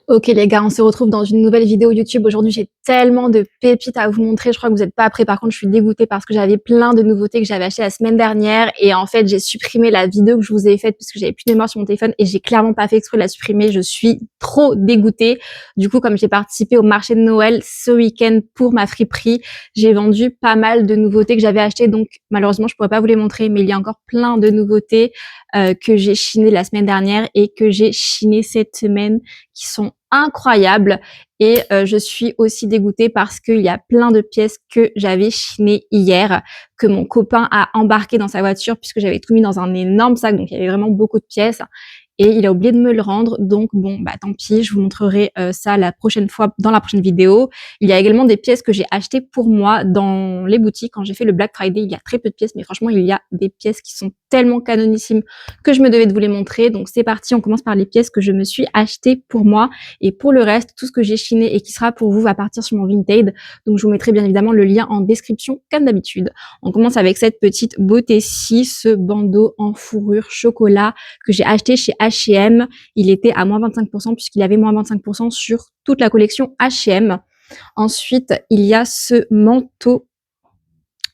Ok les gars, on se retrouve dans une nouvelle vidéo YouTube. Aujourd'hui, j'ai tellement de pépites à vous montrer. Je crois que vous n'êtes pas prêts. Par contre, je suis dégoûtée parce que j'avais plein de nouveautés que j'avais achetées la semaine dernière. Et en fait, j'ai supprimé la vidéo que je vous ai faite parce que j'avais plus de mémoire sur mon téléphone et j'ai clairement pas fait exprès de la supprimer. Je suis trop dégoûtée. Du coup, comme j'ai participé au marché de Noël ce week-end pour ma friperie, j'ai vendu pas mal de nouveautés que j'avais achetées. Donc, malheureusement, je pourrais pas vous les montrer, mais il y a encore plein de nouveautés que j'ai chinées la semaine dernière et que j'ai chinées cette semaine qui sont incroyables. Et je suis aussi dégoûtée parce qu'il y a plein de pièces que j'avais chinées hier, que mon copain a embarqué dans sa voiture puisque j'avais tout mis dans un énorme sac, donc il y avait vraiment beaucoup de pièces. Et il a oublié de me le rendre, donc bon, bah tant pis, je vous montrerai ça la prochaine fois, dans la prochaine vidéo. Il y a également des pièces que j'ai achetées pour moi dans les boutiques. Quand j'ai fait le Black Friday, il y a très peu de pièces, mais franchement, il y a des pièces qui sont tellement canonissimes que je me devais de vous les montrer. Donc c'est parti, on commence par les pièces que je me suis achetées pour moi. Et pour le reste, tout ce que j'ai chiné et qui sera pour vous va partir sur mon Vinted. Donc je vous mettrai bien évidemment le lien en description, comme d'habitude. On commence avec cette petite beauté-ci, ce bandeau en fourrure chocolat que j'ai acheté chez H&M. Il était à moins 25% puisqu'il avait moins 25% sur toute la collection H&M. Ensuite, il y a ce manteau,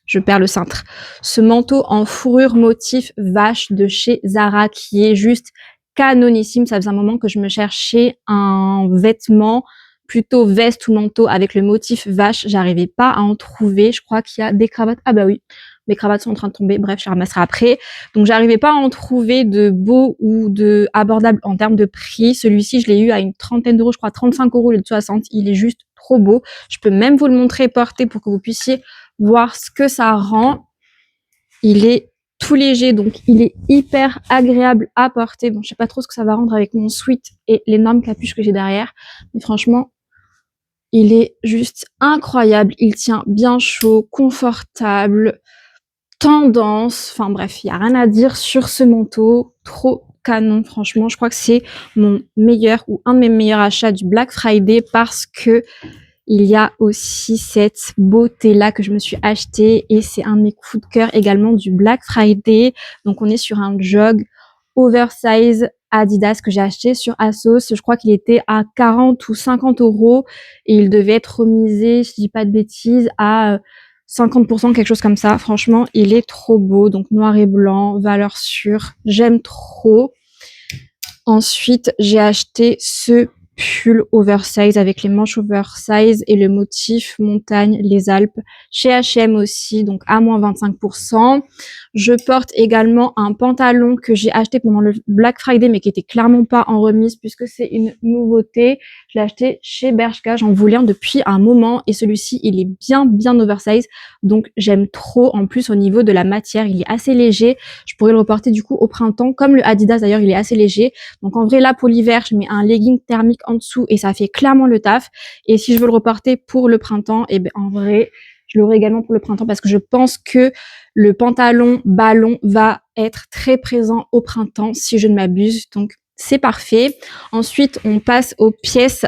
je perds le cintre, ce manteau en fourrure motif vache de chez Zara qui est juste canonissime. Ça faisait un moment que je me cherchais un vêtement plutôt veste ou manteau avec le motif vache. J'arrivais pas à en trouver. Je crois qu'il y a des cravates. Ah bah oui, mes cravates sont en train de tomber. Bref, je les ramasserai après. Donc j'arrivais pas à en trouver de beau ou de abordable en termes de prix. Celui-ci, je l'ai eu à une trentaine d'euros, je crois 35 euros au lieu de 60. Il est juste trop beau. Je peux même vous le montrer porté pour que vous puissiez voir ce que ça rend. Il est tout léger, donc il est hyper agréable à porter. Bon, je sais pas trop ce que ça va rendre avec mon sweat et l'énorme capuche que j'ai derrière, mais franchement, il est juste incroyable. Il tient bien chaud, confortable, tendance. Enfin bref, il y a rien à dire sur ce manteau. Trop canon, franchement. Je crois que c'est mon meilleur ou un de mes meilleurs achats du Black Friday parce que il y a aussi cette beauté-là que je me suis achetée et c'est un de mes coups de cœur également du Black Friday. Donc on est sur un jog oversize Adidas que j'ai acheté sur ASOS. Je crois qu'il était à 40 ou 50 euros et il devait être remisé, si je dis pas de bêtises, à 50%, quelque chose comme ça. Franchement, il est trop beau. Donc noir et blanc, valeur sûre. J'aime trop. Ensuite, j'ai acheté ce pull oversize avec les manches oversize et le motif montagne, les Alpes chez H&M aussi, donc à moins 25%. Je porte également un pantalon que j'ai acheté pendant le Black Friday mais qui était clairement pas en remise puisque c'est une nouveauté. Je l'ai acheté chez Bershka, j'en voulais un depuis un moment et celui-ci il est bien oversize, donc j'aime trop. En plus au niveau de la matière, il est assez léger. Je pourrais le reporter du coup au printemps, comme le Adidas d'ailleurs, il est assez léger. Donc en vrai là pour l'hiver, je mets un legging thermique en dessous et ça fait clairement le taf. Et si je veux le reporter pour le printemps, et ben en vrai, je l'aurai également pour le printemps parce que je pense que le pantalon ballon va être très présent au printemps si je ne m'abuse. Donc c'est parfait. Ensuite, on passe aux pièces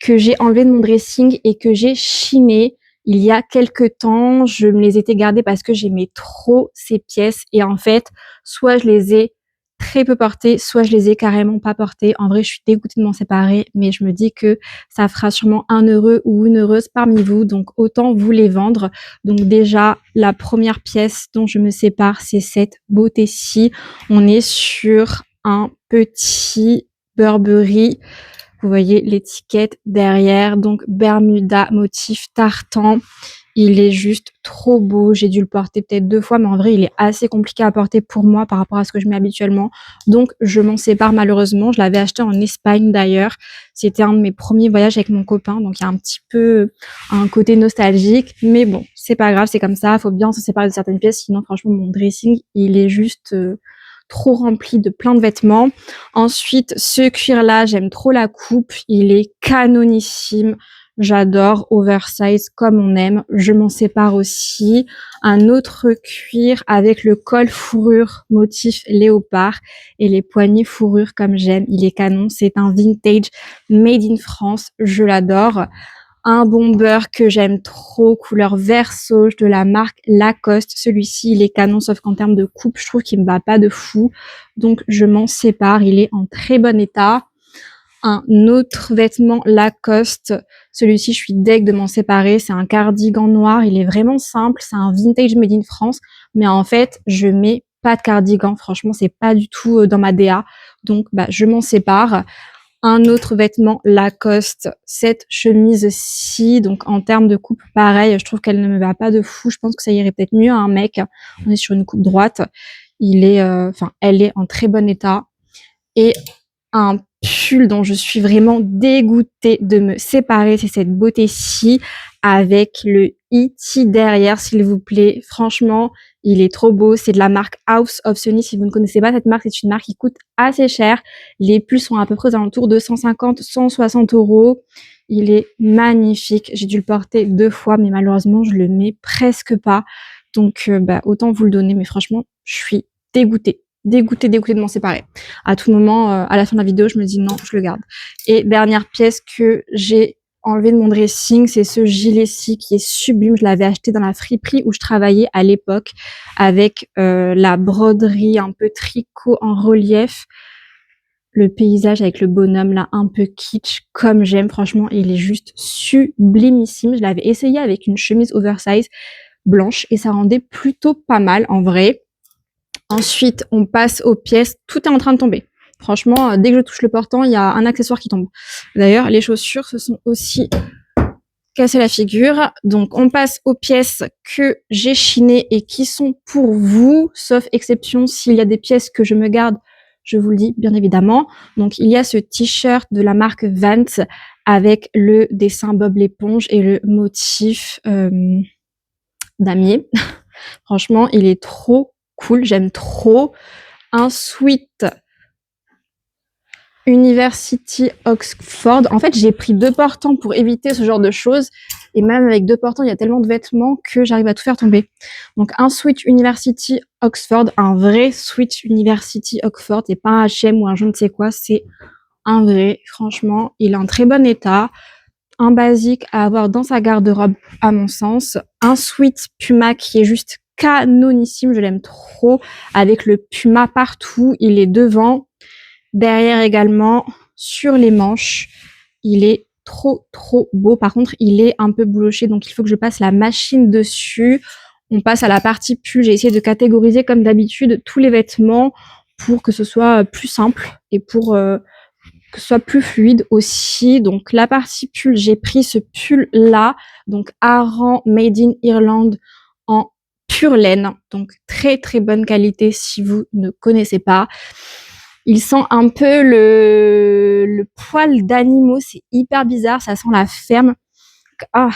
que j'ai enlevées de mon dressing et que j'ai chinées. Il y a quelques temps, je me les étais gardées parce que j'aimais trop ces pièces et en fait, soit je les ai très peu portées, soit je les ai carrément pas portées. En vrai, je suis dégoûtée de m'en séparer, mais je me dis que ça fera sûrement un heureux ou une heureuse parmi vous, donc autant vous les vendre. Donc déjà, la première pièce dont je me sépare, c'est cette beauté-ci. On est sur un petit Burberry. Vous voyez l'étiquette derrière, donc Bermuda motif tartan. Il est juste trop beau. J'ai dû le porter peut-être 2 fois, mais en vrai, il est assez compliqué à porter pour moi par rapport à ce que je mets habituellement. Donc, je m'en sépare malheureusement. Je l'avais acheté en Espagne d'ailleurs. C'était un de mes premiers voyages avec mon copain, donc il y a un petit peu un côté nostalgique. Mais bon, c'est pas grave, c'est comme ça. Faut bien se séparer de certaines pièces, sinon franchement, mon dressing, il est juste trop rempli de plein de vêtements. Ensuite, ce cuir-là, j'aime trop la coupe. Il est canonissime. J'adore, oversize comme on aime. Je m'en sépare aussi. Un autre cuir avec le col fourrure motif léopard et les poignets fourrure comme j'aime. Il est canon. C'est un vintage made in France. Je l'adore. Un bomber que j'aime trop, couleur vert sauge de la marque Lacoste. Celui-ci, il est canon, sauf qu'en termes de coupe, je trouve qu'il me va pas de fou. Donc, je m'en sépare. Il est en très bon état. Un autre vêtement Lacoste, celui-ci, je suis deg de m'en séparer. C'est un cardigan noir, il est vraiment simple. C'est un vintage made in France. Mais en fait, je mets pas de cardigan. Franchement, c'est pas du tout dans ma DA. Donc, je m'en sépare. Un autre vêtement Lacoste, cette chemise-ci, donc en termes de coupe, pareil, je trouve qu'elle ne me va pas de fou. Je pense que ça irait peut-être mieux à un mec. On est sur une coupe droite. Elle est en très bon état. Et un pull dont je suis vraiment dégoûtée de me séparer, c'est cette beauté-ci avec le E.T. derrière, s'il vous plaît. Franchement, il est trop beau. C'est de la marque House of Sunny. Si vous ne connaissez pas cette marque, c'est une marque qui coûte assez cher. Les pulls sont à peu près aux alentours de 150, 160 euros. Il est magnifique. J'ai dû le porter 2 fois, mais malheureusement, je le mets presque pas. Donc, autant vous le donner. Mais franchement, je suis dégoûtée de m'en séparer. À tout moment, à la fin de la vidéo, je me dis non, je le garde. Et dernière pièce que j'ai enlevée de mon dressing, c'est ce gilet-ci qui est sublime. Je l'avais acheté dans la friperie où je travaillais à l'époque avec la broderie un peu tricot en relief. Le paysage avec le bonhomme là, un peu kitsch, comme j'aime. Franchement, il est juste sublimissime. Je l'avais essayé avec une chemise oversize blanche et ça rendait plutôt pas mal en vrai. Ensuite, on passe aux pièces. Tout est en train de tomber. Franchement, dès que je touche le portant, il y a un accessoire qui tombe. D'ailleurs, les chaussures se sont aussi cassées la figure. Donc, on passe aux pièces que j'ai chinées et qui sont pour vous, sauf exception s'il y a des pièces que je me garde, je vous le dis, bien évidemment. Donc, il y a ce t-shirt de la marque Vans avec le dessin Bob l'éponge et le motif damier. Franchement, il est trop cool, j'aime trop. Un sweat University Oxford. En fait, j'ai pris 2 portants pour éviter ce genre de choses. Et même avec 2 portants, il y a tellement de vêtements que j'arrive à tout faire tomber. Donc, un sweat University Oxford, un vrai sweat University Oxford, et pas un H&M ou un je ne sais quoi, c'est un vrai. Franchement, il est en très bon état. Un basique à avoir dans sa garde-robe, à mon sens. Un sweat Puma qui est juste canonissime, je l'aime trop, avec le Puma partout, il est devant, derrière également, sur les manches, il est trop beau. Par contre, il est un peu bouloché, donc il faut que je passe la machine dessus. On passe à la partie pull, j'ai essayé de catégoriser comme d'habitude tous les vêtements pour que ce soit plus simple et pour que ce soit plus fluide aussi. Donc la partie pull, j'ai pris ce pull là, donc Aran Made in Ireland en pure laine, donc très bonne qualité si vous ne connaissez pas. Il sent un peu le poil d'animaux, c'est hyper bizarre, ça sent la ferme. Ah.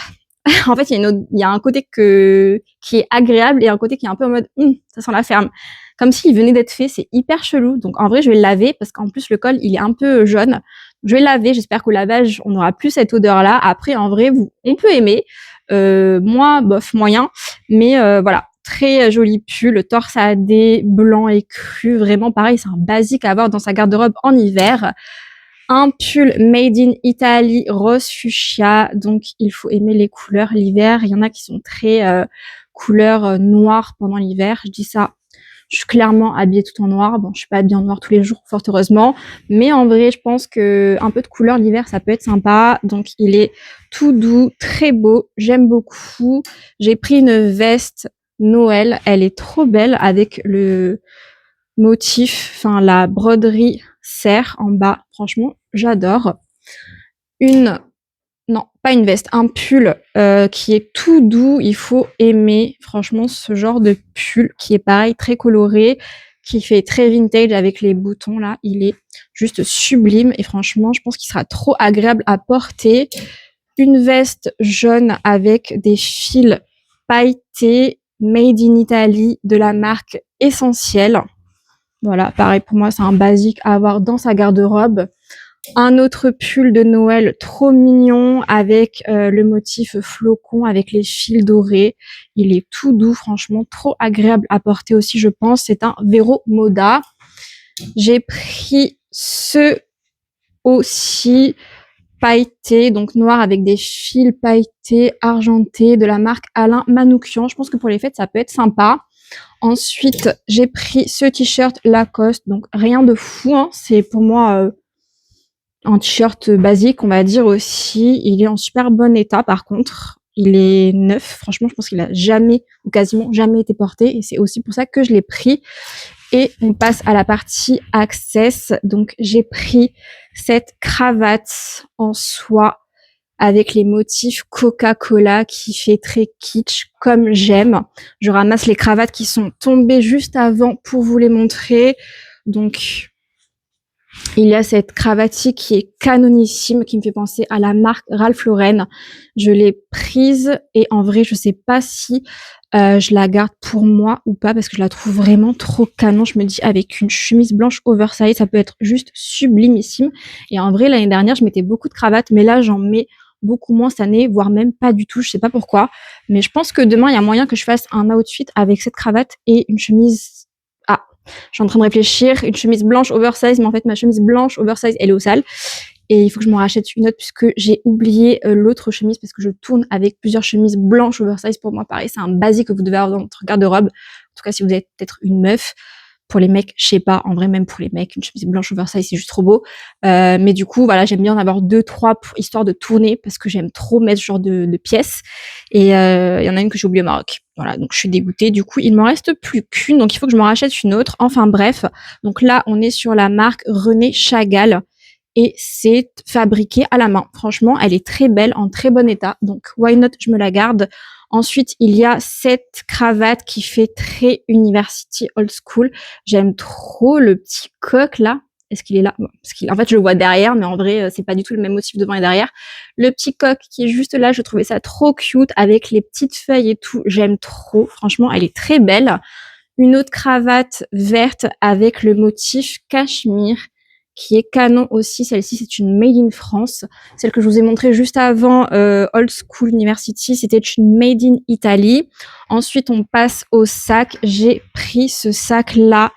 En fait, il y a un côté qui est agréable et un côté qui est un peu en mode ça sent la ferme. Comme s'il venait d'être fait, c'est hyper chelou. Donc en vrai, je vais le laver parce qu'en plus le col, il est un peu jaune. Je vais le laver, j'espère qu'au lavage, on n'aura plus cette odeur-là. Après, en vrai, on peut aimer. Moi, bof, moyen. Mais voilà, très joli pull, torsadé, blanc et cru. Vraiment pareil, c'est un basique à avoir dans sa garde-robe en hiver. Un pull made in Italy rose fuchsia, donc il faut aimer les couleurs l'hiver. Il y en a qui sont très couleur noire pendant l'hiver. Je dis ça, je suis clairement habillée tout en noir. Bon, je suis pas habillée en noir tous les jours, fort heureusement, mais en vrai, je pense que un peu de couleur l'hiver, ça peut être sympa. Donc il est tout doux, très beau, j'aime beaucoup. J'ai pris une veste Noël, elle est trop belle avec le motif, enfin la broderie serre en bas. Franchement, j'adore. Non, pas une veste, un pull qui est tout doux. Il faut aimer, franchement, ce genre de pull qui est pareil, très coloré, qui fait très vintage avec les boutons là. Il est juste sublime et franchement, je pense qu'il sera trop agréable à porter. Une veste jaune avec des fils pailletés, made in Italy de la marque Essentiel. Voilà, pareil pour moi, c'est un basique à avoir dans sa garde-robe. Un autre pull de Noël trop mignon avec le motif flocon avec les fils dorés. Il est tout doux, franchement, trop agréable à porter aussi, je pense. C'est un Vero Moda. J'ai pris ce aussi pailleté, donc noir avec des fils pailletés argentés de la marque Alain Manoukian. Je pense que pour les fêtes, ça peut être sympa. Ensuite, j'ai pris ce t-shirt Lacoste, donc rien de fou, hein. C'est pour moi Un t-shirt basique, on va dire aussi. Il est en super bon état par contre. Il est neuf. Franchement, je pense qu'il a jamais ou quasiment jamais été porté et c'est aussi pour ça que je l'ai pris. Et on passe à la partie access. Donc, j'ai pris cette cravate en soie avec les motifs Coca-Cola qui fait très kitsch comme j'aime. Je ramasse les cravates qui sont tombées juste avant pour vous les montrer. Donc, il y a cette cravate qui est canonissime, qui me fait penser à la marque Ralph Lauren. Je l'ai prise et en vrai, je sais pas si je la garde pour moi ou pas parce que je la trouve vraiment trop canon. Je me dis avec une chemise blanche oversize, ça peut être juste sublimissime. Et en vrai, l'année dernière, je mettais beaucoup de cravates, mais là, j'en mets beaucoup moins cette année, voire même pas du tout. Je sais pas pourquoi. Mais je pense que demain, il y a moyen que je fasse un outfit avec cette cravate et une chemise. Ah, je suis en train de réfléchir. Une chemise blanche oversize, mais en fait, ma chemise blanche oversize, elle est au sale. Et il faut que je m'en rachète une autre puisque j'ai oublié l'autre chemise parce que je tourne avec plusieurs chemises blanches oversize. Pour moi, pareil, c'est un basique que vous devez avoir dans votre garde-robe. En tout cas, si vous êtes peut-être une meuf. Pour les mecs, je sais pas. En vrai, même pour les mecs, une chemise blanche oversize, c'est juste trop beau. Mais du coup, voilà, j'aime bien en avoir 2, 3 histoire de tourner parce que j'aime trop mettre ce genre de pièces. Et il y en a une que j'ai oubliée au Maroc. Voilà, donc je suis dégoûtée. Du coup, il m'en reste plus qu'une, donc il faut que je m'en rachète une autre. Enfin bref, donc là, on est sur la marque René Chagall et c'est fabriqué à la main. Franchement, elle est très belle, en très bon état. Donc, why not, je me la garde. Ensuite, il y a cette cravate qui fait très university old school. J'aime trop le petit coq là. Est-ce qu'il est là? En fait, je le vois derrière, mais en vrai, c'est pas du tout le même motif devant et derrière. Le petit coq qui est juste là, je trouvais ça trop cute avec les petites feuilles et tout. J'aime trop. Franchement, elle est très belle. Une autre cravate verte avec le motif cachemire qui est canon aussi. Celle-ci, c'est une Made in France. Celle que je vous ai montrée juste avant, Old School University, c'était une Made in Italy. Ensuite, on passe au sac. J'ai pris ce sac-là.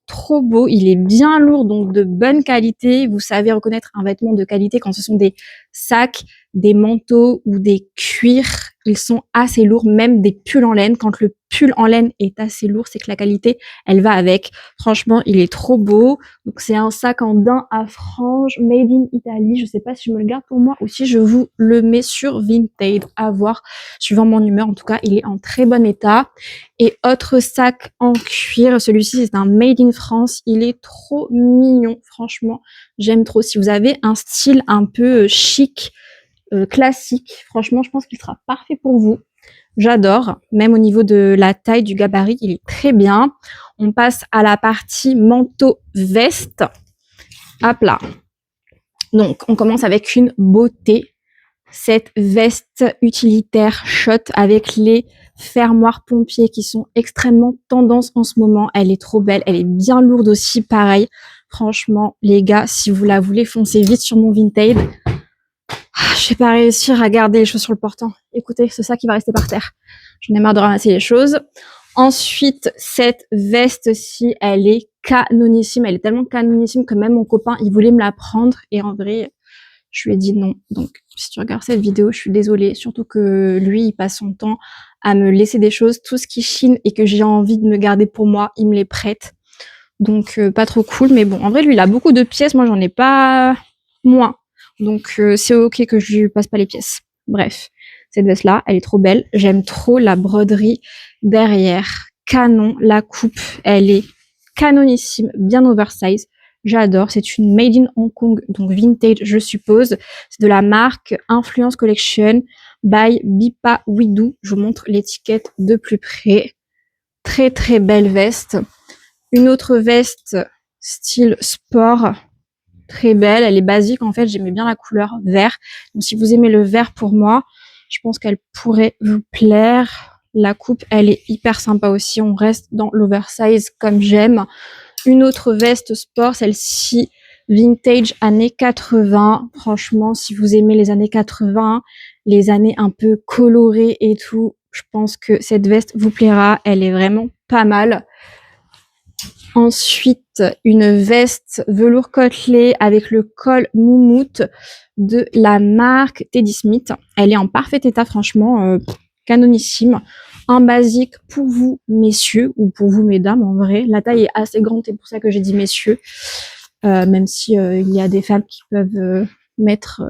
Trop beau, il est bien lourd, donc de bonne qualité. Vous savez reconnaître un vêtement de qualité quand ce sont des sacs, des manteaux ou des cuirs. Ils sont assez lourds, même des pulls en laine. Quand le pull en laine est assez lourd, c'est que la qualité, elle va avec. Franchement, il est trop beau. Donc c'est un sac en daim à franges, made in Italy. Je sais pas si je me le garde pour moi ou si je vous le mets sur Vinted. À voir, suivant mon humeur. En tout cas, il est en très bon état. Et autre sac en cuir, celui-ci c'est un Made in France, il est trop mignon, franchement, j'aime trop. Si vous avez un style un peu chic, classique, franchement, je pense qu'il sera parfait pour vous. J'adore, même au niveau de la taille, du gabarit, il est très bien. On passe à la partie manteau veste. Hop là. Donc, on commence avec une beauté. Cette veste utilitaire shot avec les fermoirs pompiers qui sont extrêmement tendance en ce moment. Elle est trop belle, elle est bien lourde aussi, pareil. Franchement, les gars, si vous la voulez, foncez vite sur mon Vinted. Je vais pas réussir à garder les choses sur le portant. Écoutez, c'est ça qui va rester par terre. J'en ai marre de ramasser les choses. Ensuite, cette veste-ci, elle est canonissime. Elle est tellement canonissime que même mon copain, il voulait me la prendre. Et en vrai, je lui ai dit non. Donc, si tu regardes cette vidéo, je suis désolée. Surtout que lui, il passe son temps à me laisser des choses. Tout ce qui chine et que j'ai envie de me garder pour moi, il me les prête. Donc, pas trop cool. Mais bon, en vrai, lui, il a beaucoup de pièces. Moi, j'en ai pas moins. Donc, c'est ok que je lui passe pas les pièces. Bref, cette veste-là, elle est trop belle. J'aime trop la broderie derrière. Canon, la coupe, elle est canonissime, bien oversize. J'adore. C'est une Made in Hong Kong, donc vintage, je suppose. C'est de la marque Influence Collection by Bipa Widoo. Je vous montre l'étiquette de plus près. Très, très belle veste. Une autre veste style sport. Très belle. Elle est basique. En fait, j'aimais bien la couleur vert. Donc, si vous aimez le vert pour moi, je pense qu'elle pourrait vous plaire. La coupe, elle est hyper sympa aussi. On reste dans l'oversize comme j'aime. Une autre veste sport, celle-ci, vintage années 80. Franchement, si vous aimez les années 80, les années un peu colorées et tout, je pense que cette veste vous plaira. Elle est vraiment pas mal. Ensuite, une veste velours côtelé avec le col moumoute de la marque Teddy Smith. Elle est en parfait état, franchement, canonissime. Un basique pour vous, messieurs, ou pour vous, mesdames, en vrai. La taille est assez grande, c'est pour ça que j'ai dit messieurs. même si il y a des femmes qui peuvent mettre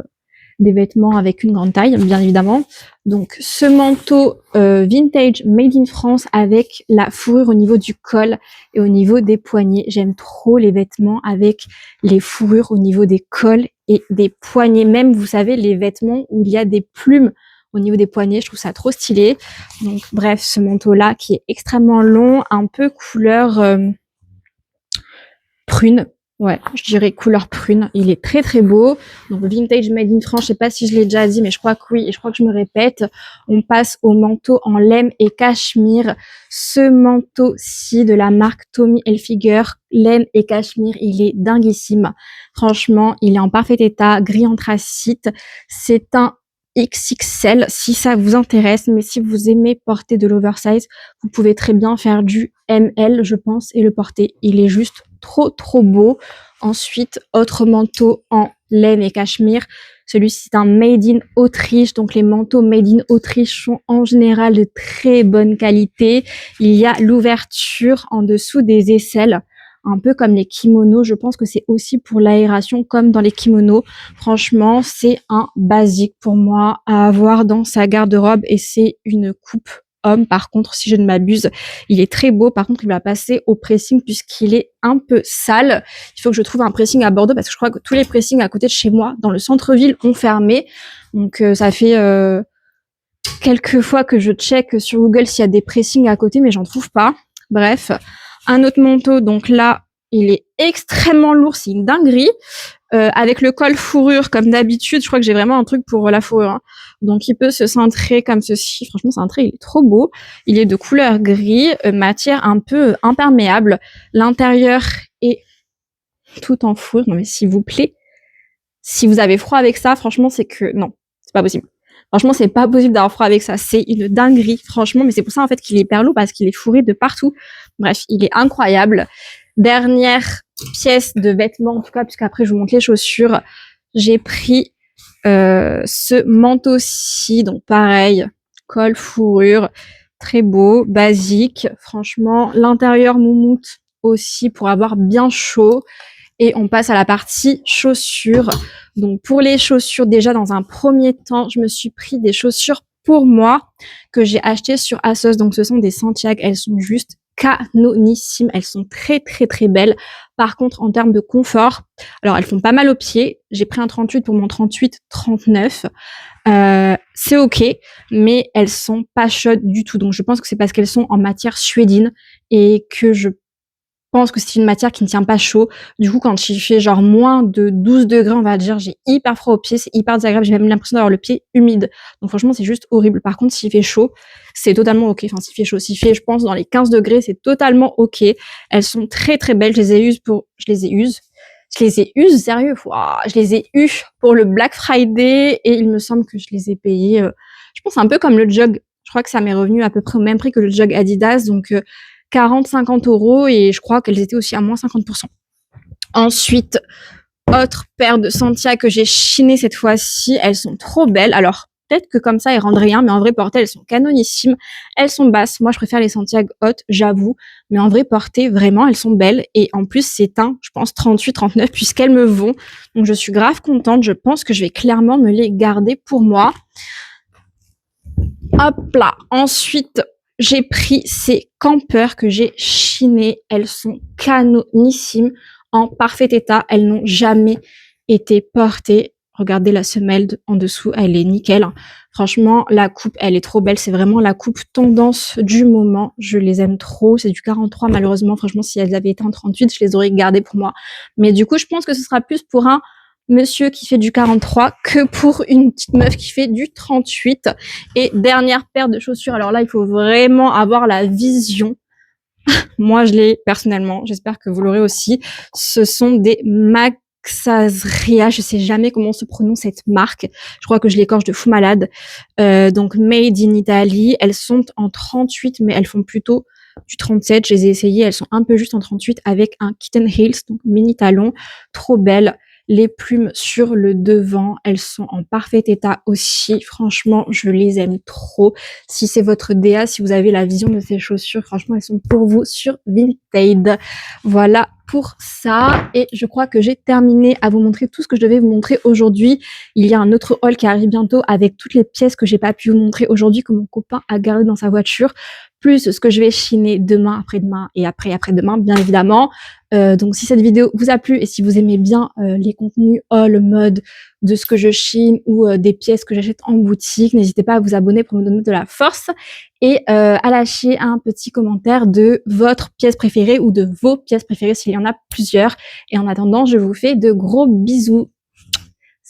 des vêtements avec une grande taille, bien évidemment. Donc ce manteau vintage made in France avec la fourrure au niveau du col et au niveau des poignets. J'aime trop les vêtements avec les fourrures au niveau des cols et des poignets. Même, vous savez, les vêtements où il y a des plumes au niveau des poignets, je trouve ça trop stylé. Donc bref, ce manteau-là qui est extrêmement long, un peu couleur prune. Ouais, je dirais couleur prune. Il est très très beau. Donc vintage made in France, je sais pas si je l'ai déjà dit, mais je crois que oui, et je crois que je me répète. On passe au manteau en laine et cachemire. Ce manteau-ci de la marque Tommy Hilfiger, laine et cachemire, il est dinguissime. Franchement, il est en parfait état, gris anthracite. C'est un XXL si ça vous intéresse, mais si vous aimez porter de l'oversize, vous pouvez très bien faire du ML, je pense, et le porter. Il est juste trop beau. Ensuite, autre manteau en laine et cachemire. Celui-ci, c'est un made in Autriche. Donc, les manteaux made in Autriche sont en général de très bonne qualité. Il y a l'ouverture en dessous des aisselles, un peu comme les kimonos. Je pense que c'est aussi pour l'aération comme dans les kimonos. Franchement, c'est un basique pour moi à avoir dans sa garde-robe et c'est une coupe homme. Par contre, si je ne m'abuse, il est très beau. Par contre, il va passer au pressing puisqu'il est un peu sale. Il faut que je trouve un pressing à Bordeaux parce que je crois que tous les pressings à côté de chez moi, dans le centre-ville, ont fermé. Donc, ça fait quelques fois que je check sur Google s'il y a des pressings à côté, mais j'en trouve pas. Bref, un autre manteau. Donc là, il est extrêmement lourd. C'est une dinguerie. Avec le col fourrure comme d'habitude, je crois que j'ai vraiment un truc pour la fourrure. Hein. Donc il peut se cintrer comme ceci. Franchement, c'est un trait, il est trop beau. Il est de couleur gris, matière un peu imperméable. L'intérieur est tout en fourrure. Non mais s'il vous plaît, si vous avez froid avec ça, franchement, c'est que non, c'est pas possible. Franchement, c'est pas possible d'avoir froid avec ça. C'est une dinguerie, franchement. Mais c'est pour ça en fait qu'il est hyper lourd parce qu'il est fourré de partout. Bref, il est incroyable. Dernière pièce de vêtements, en tout cas, puisqu'après je vous montre les chaussures. J'ai pris ce manteau-ci, donc pareil, col fourrure, très beau, basique. Franchement, l'intérieur moumoute aussi pour avoir bien chaud. Et on passe à la partie chaussures. Donc pour les chaussures, déjà dans un premier temps, je me suis pris des chaussures pour moi que j'ai achetées sur ASOS. Donc ce sont des Santiago, elles sont juste canonissimes, elles sont très belles. Par contre, en termes de confort, alors elles font pas mal aux pieds. J'ai pris un 38 pour mon 38-39. C'est ok, mais elles sont pas chaudes du tout. Donc je pense que c'est parce qu'elles sont en matière suédine et que je pense que c'est une matière qui ne tient pas chaud. Du coup, quand il fait genre moins de 12 degrés, on va dire, j'ai hyper froid aux pieds, c'est hyper désagréable, j'ai même l'impression d'avoir le pied humide. Donc franchement, c'est juste horrible. Par contre, s'il fait chaud, c'est totalement ok. Enfin, s'il fait chaud, s'il fait, je pense, dans les 15 degrés, c'est totalement ok. Elles sont très belles. Je les ai eues, sérieux. Wow, je les ai eues pour le Black Friday et il me semble que je les ai payées, je pense un peu comme le jog. Je crois que ça m'est revenu à peu près au même prix que le jog Adidas. Donc, 40-50 € et je crois qu'elles étaient aussi à moins 50%. Ensuite, autre paire de Santiago que j'ai chinées cette fois-ci. Elles sont trop belles. Alors, peut-être que comme ça, elles rendent rien, mais en vrai, portées, elles sont canonissimes. Elles sont basses. Moi, je préfère les Santiago hautes, j'avoue. Mais en vrai, portées, vraiment, elles sont belles. Et en plus, c'est un, je pense, 38-39 puisqu'elles me vont. Donc, je suis grave contente. Je pense que je vais clairement me les garder pour moi. Hop là. Ensuite, j'ai pris ces campeurs que j'ai chinés. Elles sont canonissimes, en parfait état. Elles n'ont jamais été portées. Regardez la semelle en dessous, elle est nickel. Franchement, la coupe, elle est trop belle. C'est vraiment la coupe tendance du moment. Je les aime trop. C'est du 43 malheureusement. Franchement, si elles avaient été en 38, je les aurais gardées pour moi. Mais du coup, je pense que ce sera plus pour un monsieur qui fait du 43 que pour une petite meuf qui fait du 38. Et dernière paire de chaussures. Alors là, il faut vraiment avoir la vision. Moi, je l'ai personnellement. J'espère que vous l'aurez aussi. Ce sont des Maxasria. Je sais jamais comment se prononce cette marque. Je crois que je l'écorche de fou malade. Donc, made in Italy. Elles sont en 38, mais elles font plutôt du 37. Je les ai essayées. Elles sont un peu juste en 38 avec un kitten heels, donc mini talon. Trop belle. Les plumes sur le devant, elles sont en parfait état aussi. Franchement, je les aime trop. Si c'est votre DA, si vous avez la vision de ces chaussures, franchement, elles sont pour vous sur Vinted. Voilà pour ça. Et je crois que j'ai terminé à vous montrer tout ce que je devais vous montrer aujourd'hui. Il y a un autre haul qui arrive bientôt avec toutes les pièces que j'ai pas pu vous montrer aujourd'hui, que mon copain a gardé dans sa voiture, plus ce que je vais chiner demain, après-demain et après-demain, bien évidemment. Donc si cette vidéo vous a plu et si vous aimez bien les contenus haul, mode, de ce que je chine ou des pièces que j'achète en boutique, n'hésitez pas à vous abonner pour me donner de la force et à lâcher un petit commentaire de votre pièce préférée ou de vos pièces préférées s'il y en a plusieurs. Et en attendant, je vous fais de gros bisous.